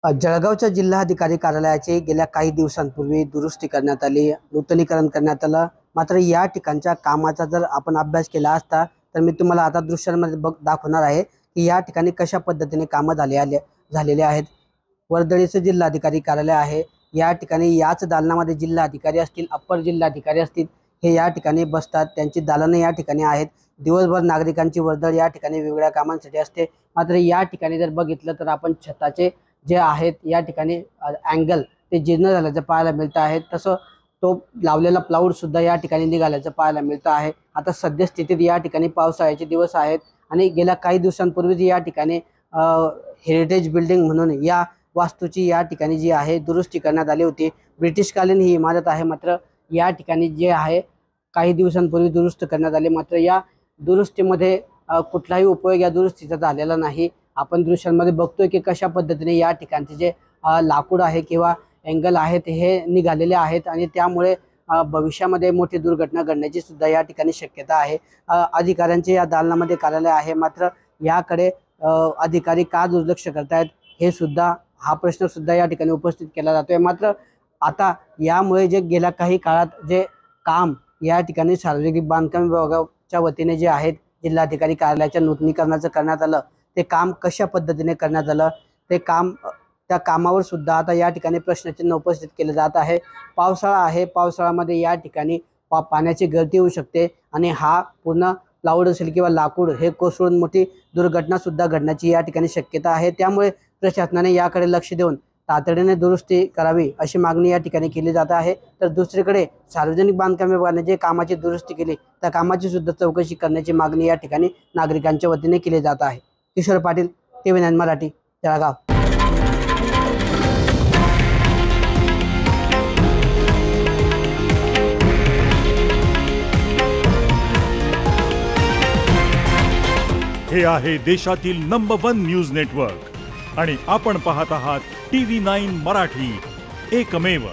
जळगावच्या जिल्हाधिकारी कार्यालयाचे गेल्या काही दिवसांपूर्वी दुरुस्ती करण्यात आली, नूतनीकरण करण्यात आलं। मात्र या ठिकाणच्या कामाचा जर आपण अभ्यास केला असता तर मी तुम्हाला आता दृश्यांमध्ये दाखवणार आहे की या ठिकाणी कशा पद्धतीने कामं झालेले आहेत। वर्दळीचे जिल्हाधिकारी कार्यालय आहे। या ठिकाणी याच दालनामध्ये जिल्हाधिकारी असतील, अप्पर जिल्हाधिकारी असतील, हे या ठिकाणी बसतात। त्यांची दालनं या ठिकाणी आहेत। दिवसभर नागरिकांची वर्दळ या ठिकाणी वेगवेगळ्या कामांसाठी असते। मात्र या ठिकाणी जर बघितलं तर आपण छताचे जे आहेत या ठिकाणी अँगल ते जीर्ण झाल्याचं पाहायला मिळतं आहे। तसं तो लावलेला प्लाऊड सुद्धा या ठिकाणी निघाल्याचं पाहायला मिळतं आहे। आता सद्यस्थितीत या ठिकाणी पावसाळ्याचे दिवस आहेत आणि गेल्या काही दिवसांपूर्वीच या ठिकाणी हेरिटेज बिल्डिंग म्हणून या वास्तूची या ठिकाणी जी आहे दुरुस्ती करण्यात आली होती। ब्रिटिशकालीन ही इमारत आहे। मात्र या ठिकाणी जे आहे काही दिवसांपूर्वी दुरुस्त करण्यात आले। मात्र या दुरुस्तीमध्ये कुठलाही उपयोग या दुरुस्तीचा झालेला नाही। आपण दृश्यांमध्ये बघतोय की कशा पद्धतीने या ठिकाणचे जे लाकूड आहे किंवा अँगल आहेत हे निघालेले आहेत आणि त्यामुळे भविष्यामध्ये मोठी दुर्घटना घडण्याची सुद्धा या ठिकाणी शक्यता आहे। अधिकाऱ्यांचे या दालनामध्ये कार्यालय आहे, मात्र याकडे अधिकारी का दुर्लक्ष करतायत हे सुद्धा हा प्रश्न सुद्धा या ठिकाणी उपस्थित केला जातोय। मात्र आता यामुळे जे गेल्या काही काळात जे काम या ठिकाणी सार्वजनिक बांधकाम विभागाच्या वतीने जे आहेत जिल्हाधिकारी कार्यालयाच्या नूतनीकरणाचं करण्यात आलं, ते काम कशा पद्धतीने करण्यात आलं ते काम त्या कामावर सुद्धा आता या ठिकाणी प्रश्नचिन्ह उपस्थित केले जात आहे। पावसाळा आहे, पावसाळ्यामध्ये या ठिकाणी पाण्याची गळती होऊ शकते आणि हा पूर्ण प्लाऊड असेल किंवा लाकूड हे कोसळून मोठी दुर्घटना सुद्धा घडण्याची या ठिकाणी शक्यता आहे। त्यामुळे प्रशासनाने याकडे लक्ष देऊन तातडीने दुरुस्ती करावी अशी मागणी या ठिकाणी केली जात आहे। तर दुसरीकडे सार्वजनिक बांधकाम विभागाने जे कामाची दुरुस्ती केली त्या कामाची सुद्धा चौकशी करण्याची मागणी या ठिकाणी नागरिकांच्या वतीने केली जात आहे। किशोर पाटील, TV9 मराठी, जळगाव। हे आहे देशातील नंबर 1 न्यूज नेटवर्क आणि आपण पाहत आहात TV9 मराठी, एकमेव।